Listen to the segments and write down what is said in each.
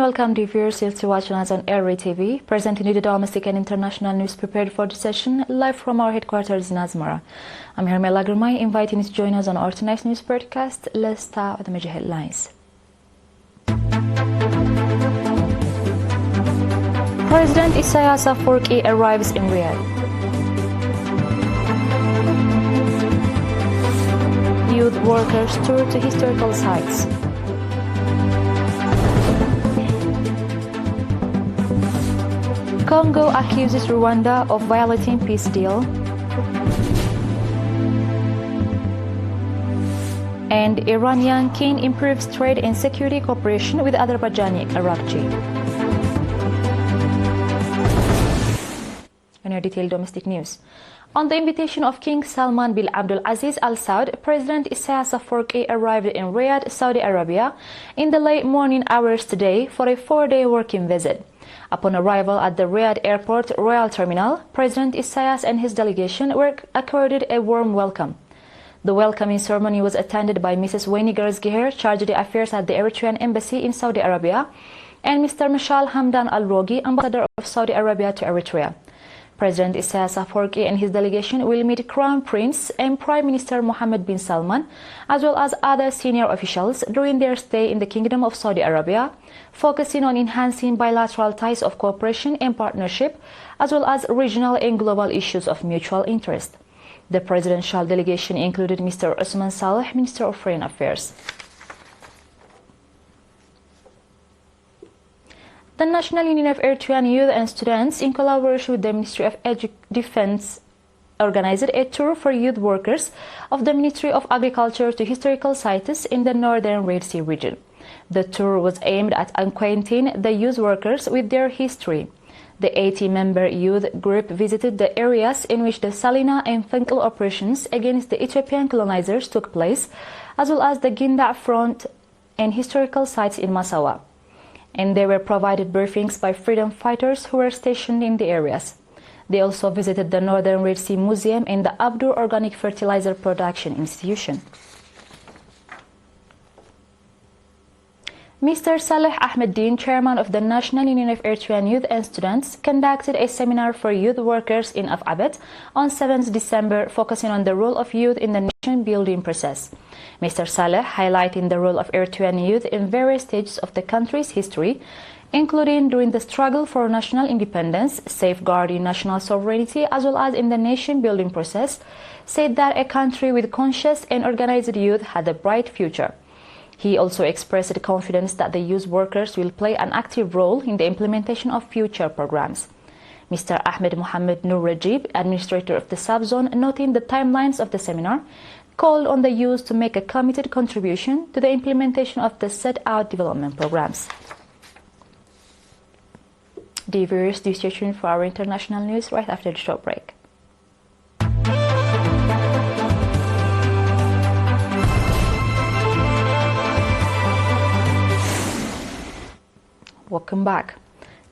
welcome dear viewers to watch us on ERi-TV, presenting you the domestic and international news prepared for the session live from our headquarters in Asmara. I'm Hermela Gurmai, inviting you to join us on our tonight's news broadcast. Let's start with the major headlines. President Eritrea arrives in Riyadh. Youth workers tour to historical sites. Congo accuses Rwanda of violating peace deal. And Iranian king improves trade and security cooperation with Azerbaijani Arakci. In our detailed domestic news. On the invitation of King Salman bin Abdul Aziz Al Saud, President Eritrea arrived in Riyadh, Saudi Arabia, in the late morning hours today for a 4-day working visit. Upon arrival at the Riyadh Airport Royal Terminal, President Eritrea and his delegation were accorded a warm welcome. The welcoming ceremony was attended by Mrs. Wayne Gersgeher, chargé d'affaires at the Eritrean Embassy in Saudi Arabia, and Mr. Mishal Hamdan Al-Rogi, ambassador of Saudi Arabia to Eritrea. President Eritrea and his delegation will meet Crown Prince and Prime Minister Mohammed bin Salman, as well as other senior officials during their stay in the Kingdom of Saudi Arabia, focusing on enhancing bilateral ties of cooperation and partnership, as well as regional and global issues of mutual interest. The presidential delegation included Mr. Osman Saleh, Minister of Foreign Affairs. The National Union of Eritrean Youth and Students, in collaboration with the Ministry of Defense, organized a tour for youth workers of the Ministry of Agriculture to historical sites in the northern Red Sea region. The tour was aimed at acquainting the youth workers with their history. The 80-member youth group visited the areas in which the Salina and Fenkel operations against the Ethiopian colonizers took place, as well as the Ginda Front and historical sites in Massawa. And they were provided briefings by freedom fighters who were stationed in the areas. They also visited the Northern Red Sea Museum and the Abdur Organic Fertilizer Production Institution. Mr. Saleh Ahmeddin, chairman of the National Union of Eritrean Youth and Students, conducted a seminar for youth workers in Afabet on 7th December, focusing on the role of youth in the nation-building process. Mr. Saleh highlighting the role of Eritrean youth in various stages of the country's history, including during the struggle for national independence, safeguarding national sovereignty, as well as in the nation-building process, said that a country with conscious and organized youth had a bright future. He also expressed confidence that the youth workers will play an active role in the implementation of future programs. Mr. Ahmed Mohammed Nur Rajib, administrator of the subzone, noting the timelines of the seminar, called on the youth to make a committed contribution to the implementation of the set-out development programs. Dear viewers, do stay tuned for our international news right after the short break. Welcome back.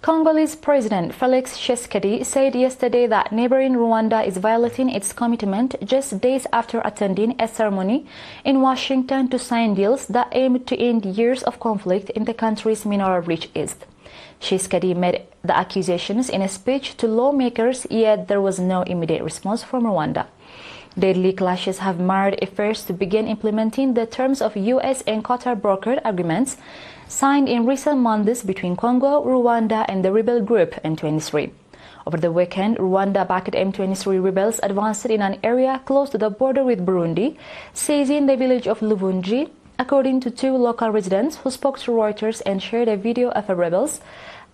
Congolese President Felix Tshisekedi said yesterday that neighboring Rwanda is violating its commitment just days after attending a ceremony in Washington to sign deals that aim to end years of conflict in the country's mineral-rich east. Tshisekedi made the accusations in a speech to lawmakers, yet there was no immediate response from Rwanda. Deadly clashes have marred efforts to begin implementing the terms of U.S. and Qatar-brokered agreements signed in recent months between Congo, Rwanda, and the rebel group M23. Over the weekend, Rwanda-backed M23 rebels advanced in an area close to the border with Burundi, seizing the village of Luvungi, according to 2 local residents who spoke to Reuters and shared a video of the rebels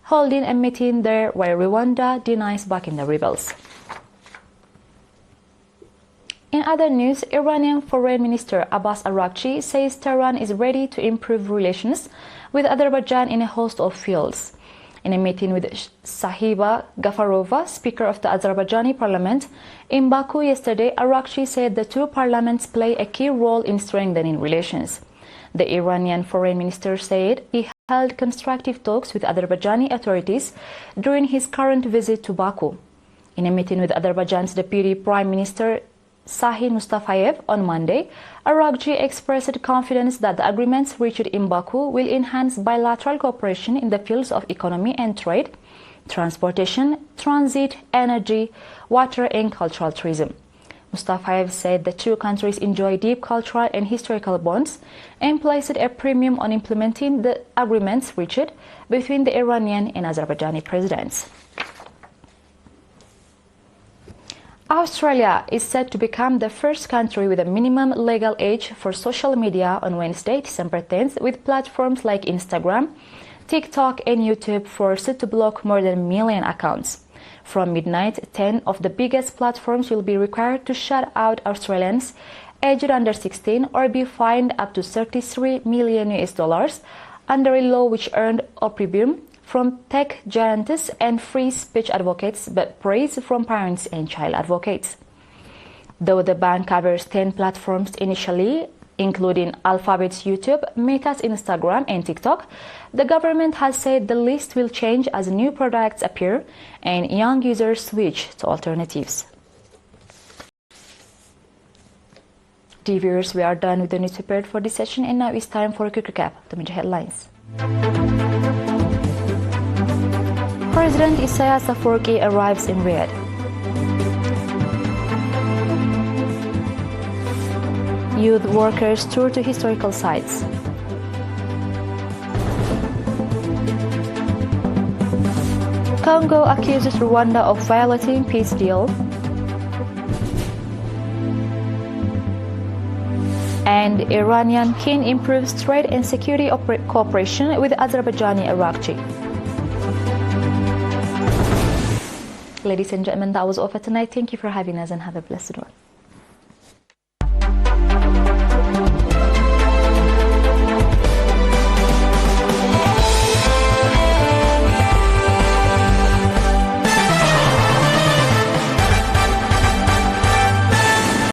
holding a meeting there, while Rwanda denies backing the rebels. In other news, Iranian Foreign Minister Abbas Arakci says Tehran is ready to improve relations with Azerbaijan in a host of fields. In a meeting with Sahiba Gafarova, Speaker of the Azerbaijani Parliament, in Baku yesterday, Arakci said the 2 parliaments play a key role in strengthening relations. The Iranian Foreign Minister said he held constructive talks with Azerbaijani authorities during his current visit to Baku. In a meeting with Azerbaijan's Deputy Prime Minister Sahin Mustafayev on Monday, Aragci expressed confidence that the agreements reached in Baku will enhance bilateral cooperation in the fields of economy and trade, transportation, transit, energy, water, and cultural tourism. Mustafayev said the two countries enjoy deep cultural and historical bonds and placed a premium on implementing the agreements reached between the Iranian and Azerbaijani presidents. Australia is set to become the first country with a minimum legal age for social media on Wednesday, December 10th, with platforms like Instagram, TikTok, and YouTube forced to block more than a million accounts. From midnight, 10 of the biggest platforms will be required to shut out Australians aged under 16 or be fined up to $33 million under a law which earned opprobrium from tech giants and free speech advocates, but praise from parents and child advocates. Though the ban covers 10 platforms initially, including Alphabet's YouTube, Meta's Instagram, and TikTok, the government has said the list will change as new products appear and young users switch to alternatives. Dear viewers, we are done with the news prepared for this session, and now it's time for a quick recap of the major headlines. President Isaias Afwerki arrives in Riyadh. Youth workers tour to historical sites. Congo accuses Rwanda of violating peace deal. And Iranian king improves trade and security cooperation with Azerbaijani Aragci. Ladies and gentlemen, that was all for tonight. Thank you for having us and have a blessed one.